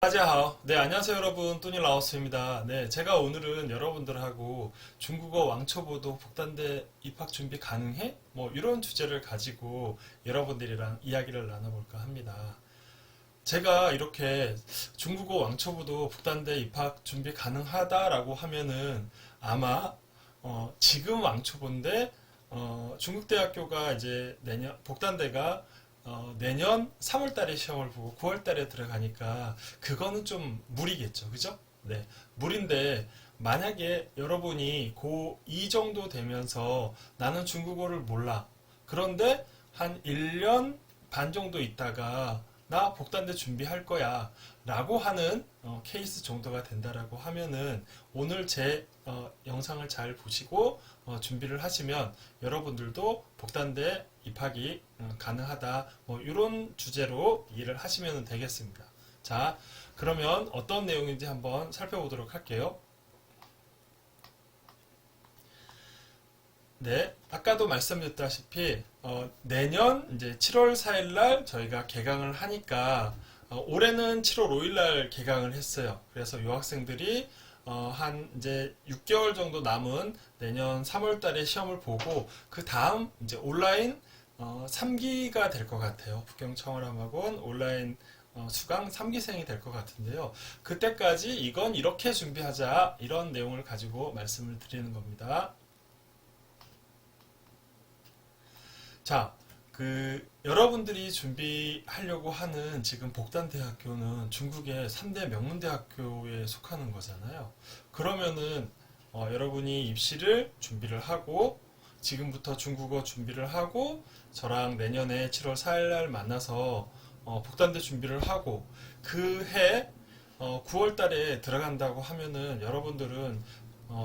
다자하오. 네, 안녕하세요 여러분. 뚜니 라오스입니다. 네, 제가 오늘은 여러분들하고 중국어 왕초보도 복단대 입학 준비 가능해? 뭐 이런 주제를 가지고 여러분들이랑 이야기를 나눠볼까 합니다. 제가 이렇게 중국어 왕초보도 복단대 입학 준비 가능하다라고 하면은 아마 지금 왕초보인데 중국대학교가 이제 내년 복단대가 내년 3월 달에 시험을 보고 9월 달에 들어가니까 그거는 좀 무리겠죠. 그죠? 네. 무리인데 만약에 여러분이 고2 정도 되면서 나는 중국어를 몰라. 그런데 한 1년 반 정도 있다가 나 복단대 준비할 거야 라고 하는 케이스 정도가 된다라고 하면은 오늘 제 영상을 잘 보시고 준비를 하시면 여러분들도 복단대 입학이 가능하다 뭐 이런 주제로 이해를 하시면 되겠습니다. 자, 그러면 어떤 내용인지 한번 살펴보도록 할게요. 네, 아까도 말씀드렸다시피 내년 이제 7월 4일 날 저희가 개강을 하니까 올해는 7월 5일 날 개강을 했어요. 그래서 유학생들이 한 이제 6개월 정도 남은 내년 3월 달에 시험을 보고 그 다음 이제 온라인 3기가 될 것 같아요. 북경청어람학원 온라인 수강 3기생이 될 것 같은데요. 그때까지 이건 이렇게 준비하자 이런 내용을 가지고 말씀을 드리는 겁니다. 자, 여러분들이 준비하려고 하는 지금 복단대학교는 중국의 3대 명문대학교에 속하는 거잖아요. 그러면은, 여러분이 입시를 준비를 하고, 지금부터 중국어 준비를 하고, 저랑 내년에 7월 4일 날 만나서, 복단대 준비를 하고, 그 해, 9월 달에 들어간다고 하면은 여러분들은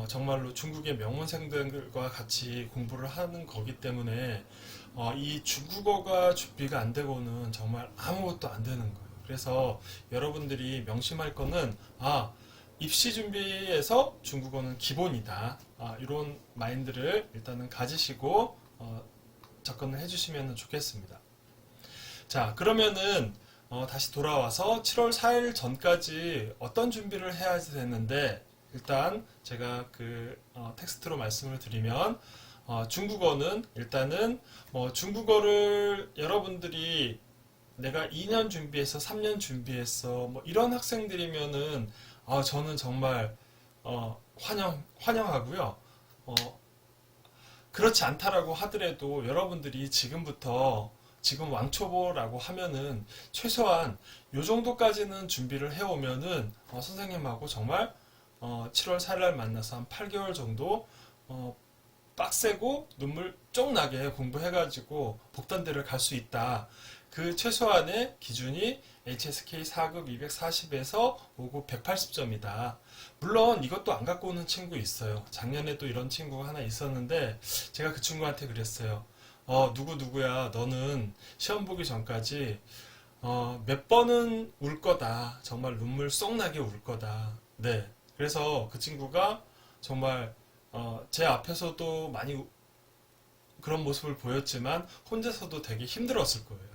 정말로 중국의 명문생들과 같이 공부를 하는 거기 때문에 이 중국어가 준비가 안 되고는 정말 아무것도 안 되는 거예요. 그래서 여러분들이 명심할 거는 입시 준비에서 중국어는 기본이다. 이런 마인드를 일단은 가지시고 접근을 해주시면 좋겠습니다. 자, 그러면은 다시 돌아와서 7월 4일 전까지 어떤 준비를 해야 되는데 일단 제가 텍스트로 말씀을 드리면 중국어는 일단은 중국어를 여러분들이 내가 2년 준비했어, 3년 준비했어, 뭐 이런 학생들이면은 저는 정말 환영하고요. 어, 그렇지 않다라고 하더라도 여러분들이 지금부터 지금 왕초보라고 하면은 최소한 요 정도까지는 준비를 해오면은 선생님하고 정말 7월 4일 날 만나서 한 8개월 정도 빡세고 눈물 쪽 나게 공부해가지고 복단대를 갈 수 있다. 그 최소한의 기준이 HSK 4급 240에서 5급 180점이다. 물론 이것도 안 갖고 오는 친구 있어요. 작년에도 이런 친구가 하나 있었는데 제가 그 친구한테 그랬어요. 누구야 너는 시험 보기 전까지 몇 번은 울 거다. 정말 눈물 쏙 나게 울 거다. 네. 그래서 그 친구가 정말 제 앞에서도 많이 그런 모습을 보였지만 혼자서도 되게 힘들었을 거예요.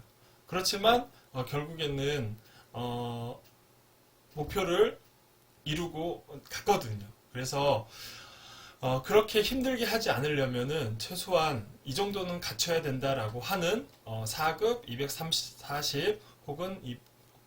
그렇지만 결국에는 목표를 이루고 갔거든요. 그래서 그렇게 힘들게 하지 않으려면은 최소한 이 정도는 갖춰야 된다라고 하는 4급 240 혹은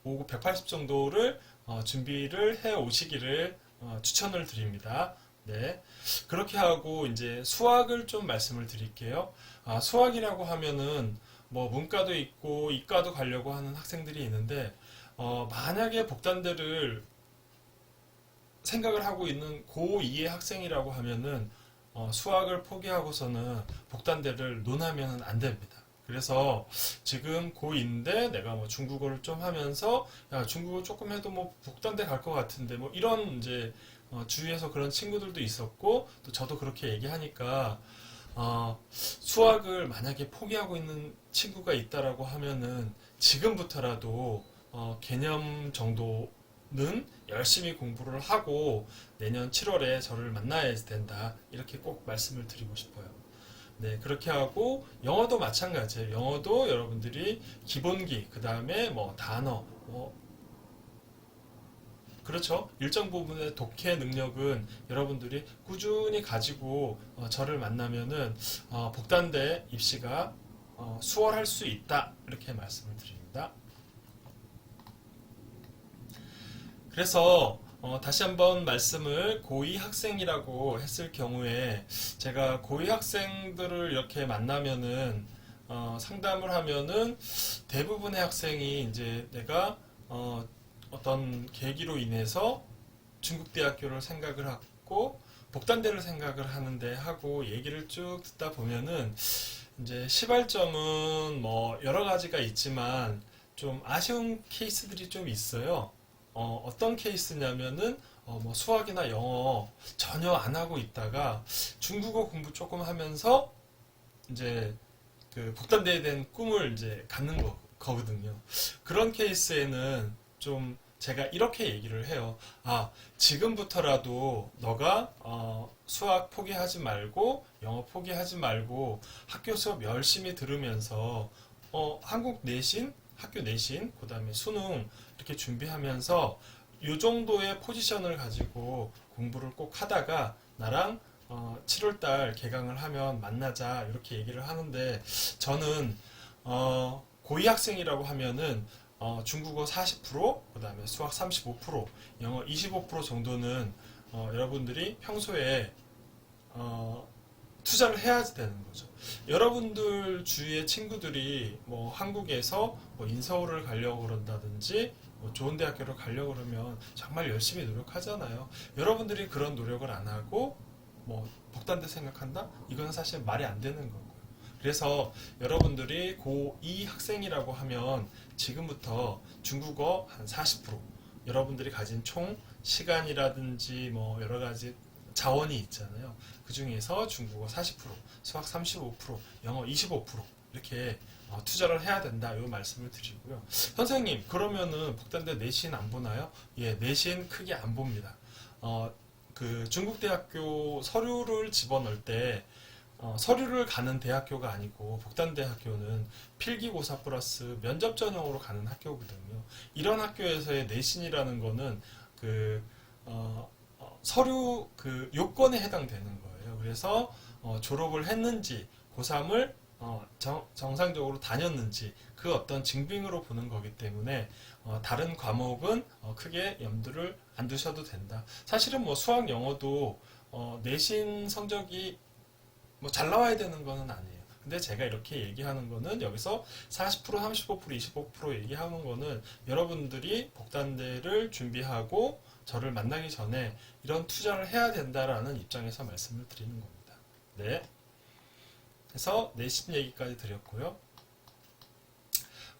5급 180 정도를 준비를 해 오시기를 추천을 드립니다. 네. 그렇게 하고 이제 수학을 좀 말씀을 드릴게요. 수학이라고 하면은 뭐 문과도 있고 이과도 가려고 하는 학생들이 있는데 만약에 복단대를 생각을 하고 있는 고2의 학생이라고 하면은 수학을 포기하고서는 복단대를 논하면 안 됩니다. 그래서 지금 고2인데 내가 뭐 중국어를 좀 하면서 야 중국어 조금 해도 뭐 복단대 갈 것 같은데 뭐 이런 이제 주위에서 그런 친구들도 있었고 또 저도 그렇게 얘기하니까 수학을 만약에 포기하고 있는 친구가 있다라고 하면은 지금부터라도 개념 정도는 열심히 공부를 하고 내년 7월에 저를 만나야 된다. 이렇게 꼭 말씀을 드리고 싶어요. 네, 그렇게 하고 영어도 마찬가지예요. 영어도 여러분들이 기본기, 그 다음에 뭐 단어, 뭐 그렇죠. 일정 부분의 독해 능력은 여러분들이 꾸준히 가지고 저를 만나면은 복단대 입시가 수월할 수 있다 이렇게 말씀을 드립니다. 그래서 다시 한번 말씀을 고2 학생이라고 했을 경우에 제가 고2 학생들을 이렇게 만나면은 상담을 하면은 대부분의 학생이 이제 내가 어떤 계기로 인해서 중국대학교를 생각을 하고 복단대를 생각을 하는데 하고 얘기를 쭉 듣다 보면은 이제 시발점은 뭐 여러 가지가 있지만 좀 아쉬운 케이스들이 좀 있어요. 어떤 케이스냐면은 뭐 수학이나 영어 전혀 안 하고 있다가 중국어 공부 조금 하면서 이제 그 복단대에 대한 꿈을 이제 갖는 거거든요. 그런 케이스에는 좀 제가 이렇게 얘기를 해요. 지금부터라도 너가 수학 포기하지 말고 영어 포기하지 말고 학교 수업 열심히 들으면서 한국 내신, 학교 내신, 그다음에 수능 이렇게 준비하면서 이 정도의 포지션을 가지고 공부를 꼭 하다가 나랑 7월달 개강을 하면 만나자 이렇게 얘기를 하는데 저는 고2 학생이라고 하면은 중국어 40%, 그 다음에 수학 35%, 영어 25% 정도는 여러분들이 평소에 투자를 해야 되는 거죠. 여러분들 주위의 친구들이 뭐 한국에서 뭐 인서울을 가려고 그런다든지 뭐 좋은 대학교를 가려고 그러면 정말 열심히 노력하잖아요. 여러분들이 그런 노력을 안 하고 뭐 복단대 생각한다? 이건 사실 말이 안 되는 거고요. 그래서 여러분들이 고2 학생이라고 하면 지금부터 중국어 한 40%, 여러분들이 가진 총 시간이라든지 뭐 여러 가지 자원이 있잖아요. 그 중에서 중국어 40%, 수학 35%, 영어 25% 이렇게 투자를 해야 된다. 이 말씀을 드리고요. 선생님, 그러면은 복단대 내신 안 보나요? 예, 내신 크게 안 봅니다. 그 중국대학교 서류를 집어넣을 때 서류를 가는 대학교가 아니고 복단대학교는 필기고사 플러스 면접 전형으로 가는 학교거든요. 이런 학교에서의 내신이라는 거는 그 서류 그 요건에 해당되는 거예요. 그래서 졸업을 했는지 고3을 정상적으로 다녔는지 그 어떤 증빙으로 보는 거기 때문에 다른 과목은 크게 염두를 안 두셔도 된다. 사실은 뭐 수학 영어도 내신 성적이 뭐 잘 나와야 되는 거는 아니에요. 근데 제가 이렇게 얘기하는 거는 여기서 40%, 35%, 25% 얘기하는 거는 여러분들이 복단대를 준비하고 저를 만나기 전에 이런 투자를 해야 된다라는 입장에서 말씀을 드리는 겁니다. 네. 그래서 내신 얘기까지 드렸고요.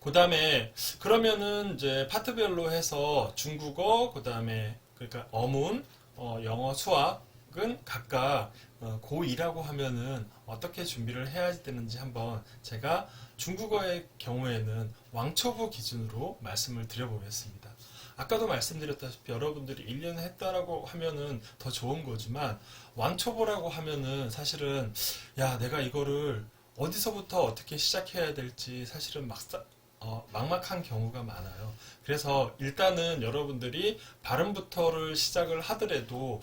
그 다음에 그러면은 이제 파트별로 해서 중국어, 그 다음에 그러니까 어문, 영어, 수학은 각각 고2라고 하면은 어떻게 준비를 해야 되는지 한번 제가 중국어의 경우에는 왕초보 기준으로 말씀을 드려보겠습니다. 아까도 말씀드렸다시피 여러분들이 1년 했다라고 하면은 더 좋은 거지만 왕초보라고 하면은 사실은 야, 내가 이거를 어디서부터 어떻게 시작해야 될지 사실은 막막한 경우가 많아요. 그래서 일단은 여러분들이 발음부터를 시작을 하더라도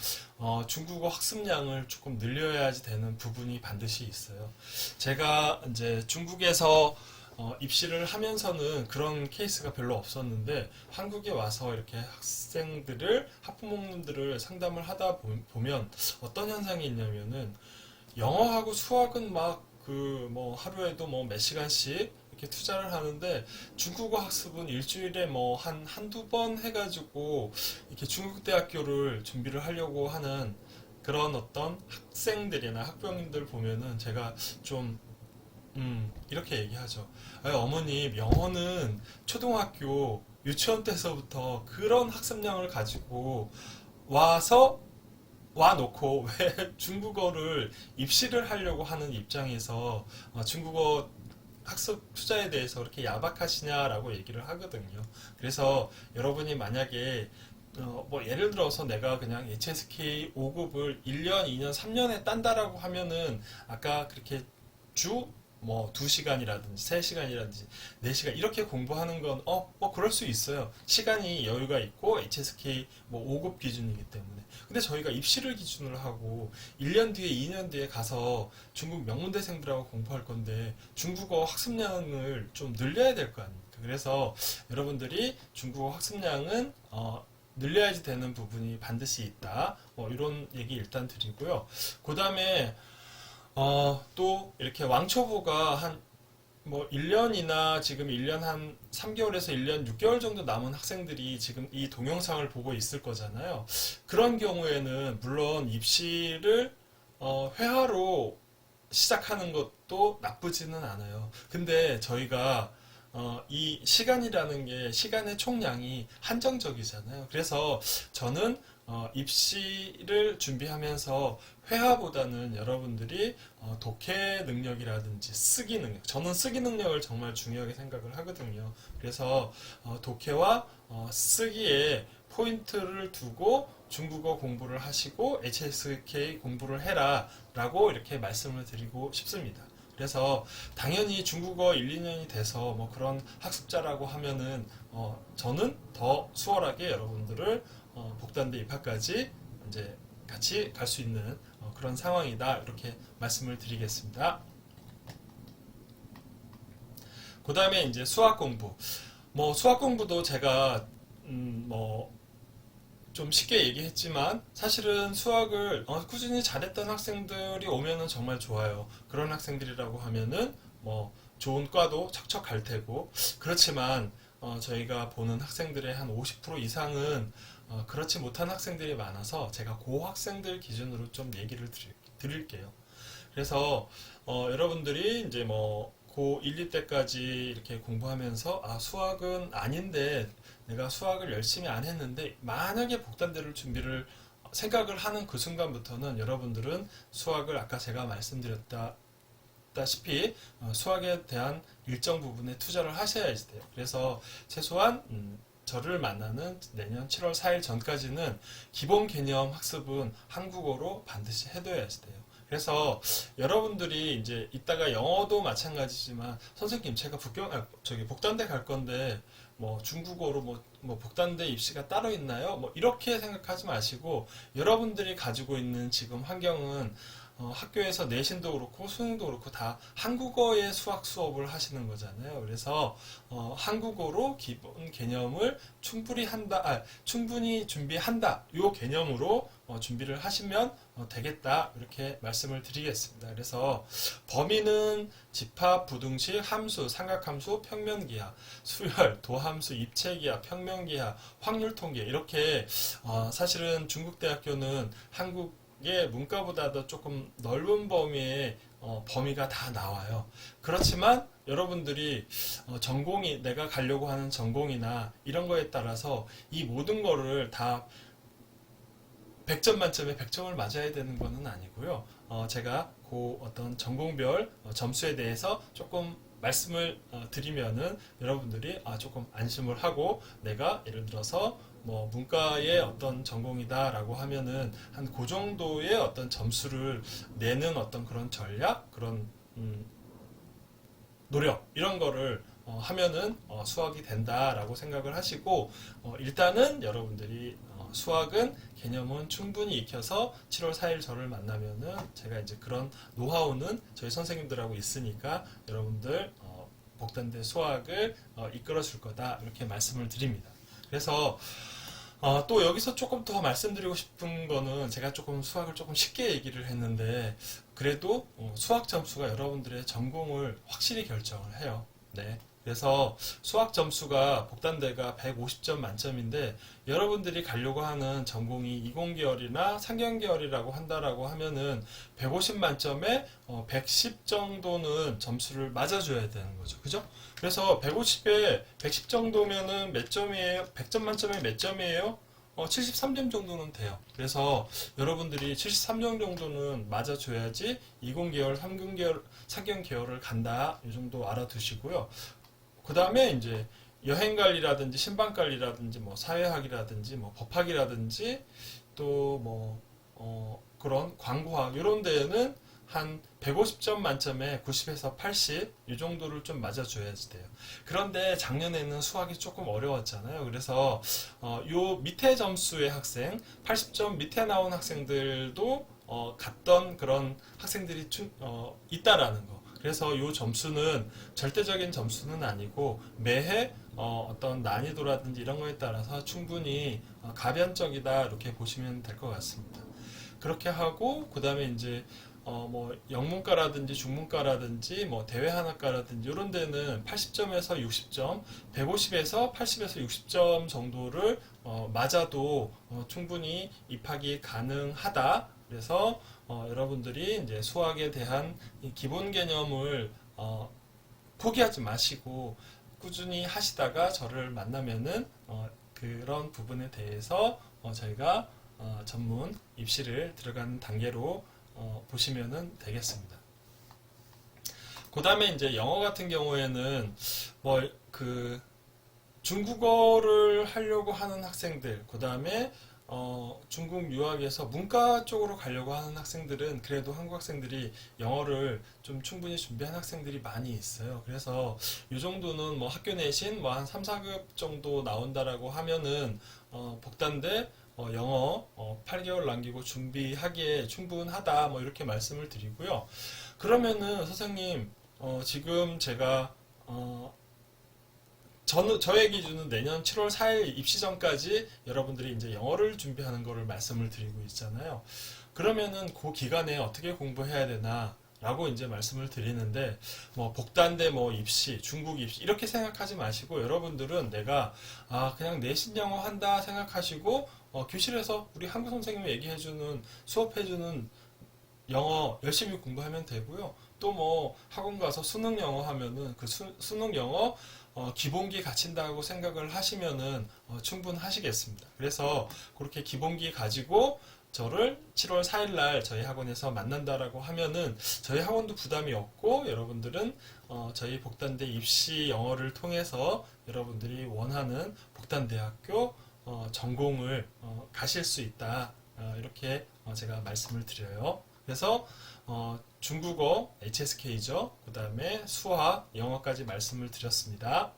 중국어 학습량을 조금 늘려야지 되는 부분이 반드시 있어요. 제가 이제 중국에서 입시를 하면서는 그런 케이스가 별로 없었는데 한국에 와서 이렇게 학부모님들을 상담을 하다 보면 어떤 현상이 있냐면은 영어하고 수학은 막 그 뭐 하루에도 뭐 몇 시간씩 이렇게 투자를 하는데 중국어 학습은 일주일에 뭐 한두 번 해가지고 이렇게 중국 대학교를 준비를 하려고 하는 그런 어떤 학생들이나 학부모님들 보면은 제가 좀 이렇게 얘기하죠. 어머님, 영어는 초등학교 유치원 때서부터 그런 학습량을 가지고 와서 와 놓고 왜 중국어를 입시를 하려고 하는 입장에서 중국어 학습 투자에 대해서 그렇게 야박하시냐라고 얘기를 하거든요. 그래서 여러분이 만약에 뭐 예를 들어서 내가 그냥 HSK 5급을 1년, 2년, 3년에 딴다라고 하면은 아까 그렇게 주 뭐 2시간이라든지 3시간이라든지 4시간 이렇게 공부하는 건 뭐 그럴 수 있어요. 시간이 여유가 있고 HSK 뭐 5급 기준이기 때문에. 근데 저희가 입시를 기준으로 하고 1년 뒤에 2년 뒤에 가서 중국 명문대생들하고 공부할 건데 중국어 학습량을 좀 늘려야 될 거 아닙니까? 그래서 여러분들이 중국어 학습량은 늘려야지 되는 부분이 반드시 있다. 이런 얘기 일단 드리고요. 그 다음에 또 이렇게 왕초보가 한 뭐 1년이나 지금 1년 한 3개월에서 1년 6개월 정도 남은 학생들이 지금 이 동영상을 보고 있을 거잖아요. 그런 경우에는 물론 입시를 회화로 시작하는 것도 나쁘지는 않아요. 근데 저희가 이 시간이라는 게 시간의 총량이 한정적이잖아요. 그래서 저는 입시를 준비하면서 회화보다는 여러분들이 독해 능력이라든지 쓰기 능력, 저는 쓰기 능력을 정말 중요하게 생각을 하거든요. 그래서 독해와 쓰기에 포인트를 두고 중국어 공부를 하시고 HSK 공부를 해라 라고 이렇게 말씀을 드리고 싶습니다. 그래서 당연히 중국어 1, 2년이 돼서 뭐 그런 학습자라고 하면은 저는 더 수월하게 여러분들을 복단대 입학까지 이제 같이 갈 수 있는 그런 상황이다 이렇게 말씀을 드리겠습니다. 그 다음에 이제 수학 공부. 뭐 수학 공부도 제가 뭐 좀 쉽게 얘기했지만 사실은 수학을 꾸준히 잘했던 학생들이 오면은 정말 좋아요. 그런 학생들이라고 하면은 뭐 좋은 과도 척척 갈 테고 그렇지만 저희가 보는 학생들의 한 50% 이상은 그렇지 못한 학생들이 많아서 제가 그 학생들 기준으로 좀 얘기를 드릴게요. 그래서 여러분들이 이제 뭐 고 1, 2때까지 이렇게 공부하면서 수학은 아닌데 내가 수학을 열심히 안 했는데 만약에 복단대를 준비를 생각을 하는 그 순간부터는 여러분들은 수학을 아까 제가 말씀드렸다시피 수학에 대한 일정 부분에 투자를 하셔야 돼요. 그래서 최소한 저를 만나는 내년 7월 4일 전까지는 기본 개념 학습은 한국어로 반드시 해둬야 돼요. 그래서 여러분들이 이제 이따가 영어도 마찬가지지만 선생님 제가 복단대 갈 건데 뭐 중국어로 뭐 복단대 입시가 따로 있나요? 뭐 이렇게 생각하지 마시고 여러분들이 가지고 있는 지금 환경은 학교에서 내신도 그렇고 수능도 그렇고 다 한국어의 수학 수업을 하시는 거잖아요. 그래서 한국어로 기본 개념을 충분히 준비한다. 이 개념으로 준비를 하시면 되겠다. 이렇게 말씀을 드리겠습니다. 그래서 범위는 집합, 부등식, 함수, 삼각함수, 평면기하, 수열, 도함수, 입체기하, 평면기하, 확률통계 이렇게 사실은 중국대학교는 한국의 문과보다도 조금 넓은 범위의 범위가 다 나와요. 그렇지만 여러분들이 전공이 내가 가려고 하는 전공이나 이런 거에 따라서 이 모든 거를 다 100점 만점에 100점을 맞아야 되는 것은 아니고요. 제가 그 어떤 전공별 점수에 대해서 조금 말씀을 드리면은 여러분들이 조금 안심을 하고 내가 예를 들어서 뭐 문과의 어떤 전공이다라고 하면은 한 그 정도의 어떤 점수를 내는 어떤 그런 전략, 그런 노력 이런 거를 하면은 수학이 된다라고 생각을 하시고 일단은 여러분들이 수학은 개념은 충분히 익혀서 7월 4일 저를 만나면은 제가 이제 그런 노하우는 저희 선생님들하고 있으니까 여러분들 복단대 수학을 이끌어 줄 거다 이렇게 말씀을 드립니다. 그래서 또 여기서 조금 더 말씀드리고 싶은 거는 제가 조금 수학을 조금 쉽게 얘기를 했는데 그래도 수학 점수가 여러분들의 전공을 확실히 결정을 해요. 네. 그래서 수학 점수가 복단대가 150점 만점인데 여러분들이 가려고 하는 전공이 20계열이나 상경계열이라고 한다라고 하면은 150 만점에 110 정도는 점수를 맞아줘야 되는 거죠. 그죠? 그래서 150에 110 정도면은 몇 점이에요? 100점 만점에 몇 점이에요? 73점 정도는 돼요. 그래서 여러분들이 73점 정도는 맞아줘야지 20계열, 3경계열, 4경계열을 간다. 이 정도 알아두시고요. 그 다음에 이제 여행관리라든지 신방관리라든지 뭐 사회학이라든지 뭐 법학이라든지 또 뭐 그런 광고학 이런 데에는 한 150점 만점에 90에서 80 이 정도를 좀 맞아줘야지 돼요. 그런데 작년에는 수학이 조금 어려웠잖아요. 그래서 요 밑에 점수의 학생, 80점 밑에 나온 학생들도 갔던 그런 학생들이 있다라는 거. 그래서 이 점수는 절대적인 점수는 아니고 매해 어떤 난이도라든지 이런 거에 따라서 충분히 가변적이다 이렇게 보시면 될 것 같습니다. 그렇게 하고 그 다음에 이제 뭐 영문과라든지 중문과라든지 뭐 대외한학과라든지 이런 데는 80점에서 60점, 150에서 80에서 60점 정도를 맞아도 충분히 입학이 가능하다. 그래서 여러분들이 이제 수학에 대한 이 기본 개념을 포기하지 마시고 꾸준히 하시다가 저를 만나면은 그런 부분에 대해서 저희가 전문 입시를 들어가는 단계로 보시면은 되겠습니다. 그 다음에 이제 영어 같은 경우에는 뭐 그 중국어를 하려고 하는 학생들, 그 다음에 중국 유학에서 문과 쪽으로 가려고 하는 학생들은 그래도 한국 학생들이 영어를 좀 충분히 준비한 학생들이 많이 있어요. 그래서 이 정도는 뭐 학교 내신 뭐 한 3, 4급 정도 나온다라고 하면은 복단대 영어 8개월 남기고 준비하기에 충분하다 뭐 이렇게 말씀을 드리고요. 그러면은 선생님 지금 제가 저의 기준은 내년 7월 4일 입시 전까지 여러분들이 이제 영어를 준비하는 거를 말씀을 드리고 있잖아요. 그러면은 그 기간에 어떻게 공부해야 되나? 라고 이제 말씀을 드리는데, 뭐, 복단대 뭐 입시, 중국 입시, 이렇게 생각하지 마시고, 여러분들은 내가, 그냥 내신 영어 한다 생각하시고, 교실에서 우리 한국 선생님이 얘기해주는, 수업해주는 영어 열심히 공부하면 되고요. 또 뭐, 학원 가서 수능 영어 하면은 그 수능 영어 기본기 갖춘다고 생각을 하시면은 충분하시겠습니다. 그래서 그렇게 기본기 가지고 저를 7월 4일 날 저희 학원에서 만난다라고 하면은 저희 학원도 부담이 없고 여러분들은 저희 복단대 입시 영어를 통해서 여러분들이 원하는 복단대학교 전공을 가실 수 있다. 이렇게 제가 말씀을 드려요. 그래서 중국어 HSK죠. 그 다음에 수학, 영어까지 말씀을 드렸습니다.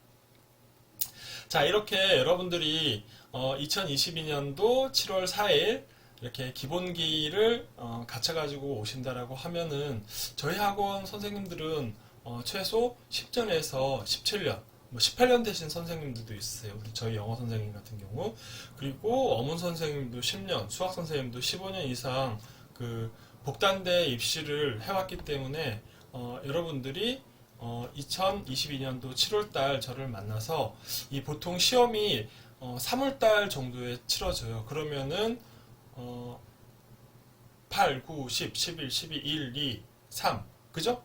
자, 이렇게 여러분들이 2022년도 7월 4일 이렇게 기본기를 갖춰가지고 오신다라고 하면은 저희 학원 선생님들은 최소 10전에서 17년, 뭐 18년 되신 선생님들도 있으세요. 우리 저희 영어 선생님 같은 경우. 그리고 어문 선생님도 10년, 수학 선생님도 15년 이상 그 복단대 입시를 해왔기 때문에 여러분들이 2022년도 7월달 저를 만나서 이 보통 시험이 3월달 정도에 치러져요. 그러면은 8, 9, 10, 11, 12, 1, 2, 3 그죠?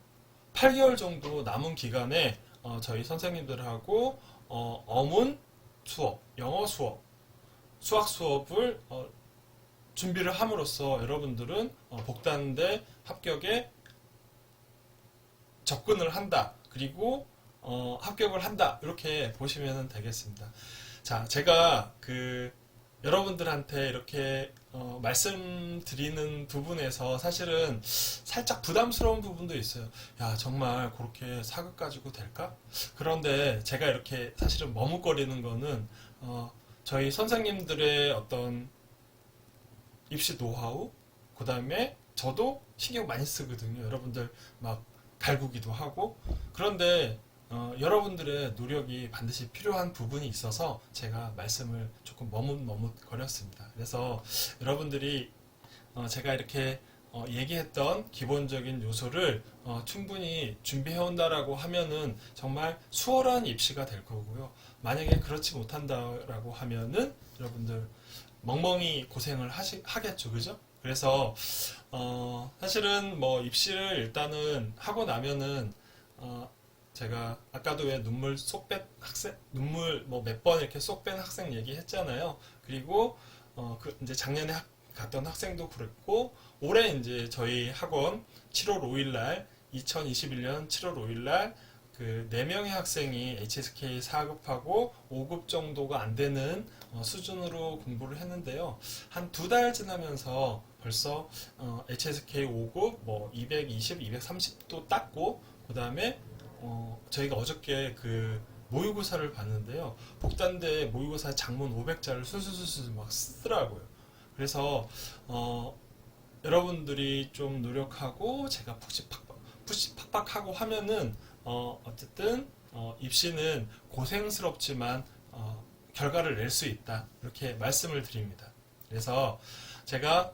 8개월 정도 남은 기간에 저희 선생님들하고 어문 수업, 영어 수업, 수학 수업을 준비를 함으로써 여러분들은 복단대 합격에 접근을 한다. 그리고 합격을 한다. 이렇게 보시면 되겠습니다. 자, 제가 여러분들한테 이렇게 말씀드리는 부분에서 사실은 살짝 부담스러운 부분도 있어요. 야, 정말 그렇게 4급 가지고 될까? 그런데 제가 이렇게 사실은 머뭇거리는 거는 저희 선생님들의 어떤 입시 노하우, 그 다음에 저도 신경 많이 쓰거든요. 여러분들 막 갈구기도 하고. 그런데 여러분들의 노력이 반드시 필요한 부분이 있어서 제가 말씀을 조금 머뭇거렸습니다. 그래서 여러분들이 제가 이렇게 얘기했던 기본적인 요소를 충분히 준비해온다라고 하면은 정말 수월한 입시가 될 거고요. 만약에 그렇지 못한다라고 하면은 여러분들 멍멍이 고생을 하겠죠, 그죠? 그래서 사실은 뭐 입시를 일단은 하고 나면은 제가 아까도 왜 눈물 쏙 뺀 학생, 눈물 뭐 몇 번 이렇게 쏙 뺀 학생 얘기했잖아요. 그리고 이제 작년에 갔던 학생도 그랬고 올해 이제 저희 학원 7월 5일 날 2021년 7월 5일 날 그 4명의 학생이 HSK 4급하고 5급 정도가 안 되는 수준으로 공부를 했는데요. 한 2달 지나면서 벌써 HSK 5급 뭐 220, 230도 땄고 그 다음에 저희가 어저께 그 모의고사를 봤는데요. 복단대 모의고사 장문 500자를 술술술술 막 쓰더라고요. 그래서 여러분들이 좀 노력하고 제가 푸시 팍팍하고 하면은 어쨌든 입시는 고생스럽지만 결과를 낼 수 있다 이렇게 말씀을 드립니다. 그래서 제가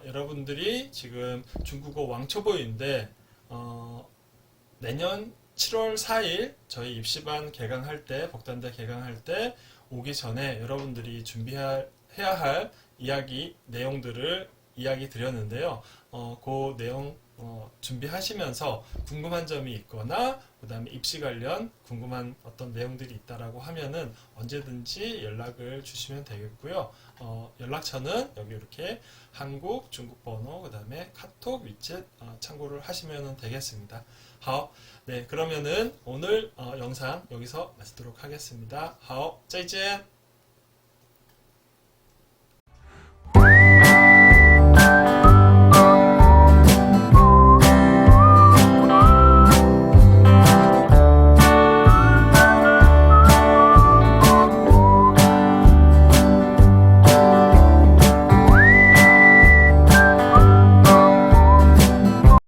여러분들이 지금 중국어 왕초보인데 내년 7월 4일 저희 입시반 개강할 때 복단대 개강할 때 오기 전에 여러분들이 준비해야 할 이야기 내용들을 이야기 드렸는데요. 그 내용 준비하시면서 궁금한 점이 있거나 그 다음에 입시 관련 궁금한 어떤 내용들이 있다라고 하면은 언제든지 연락을 주시면 되겠고요. 연락처는 여기 이렇게 한국, 중국 번호, 그 다음에 카톡, 위챗 참고를 하시면 되겠습니다. 好, 네, 그러면은 오늘 영상 여기서 마치도록 하겠습니다. 好,再见.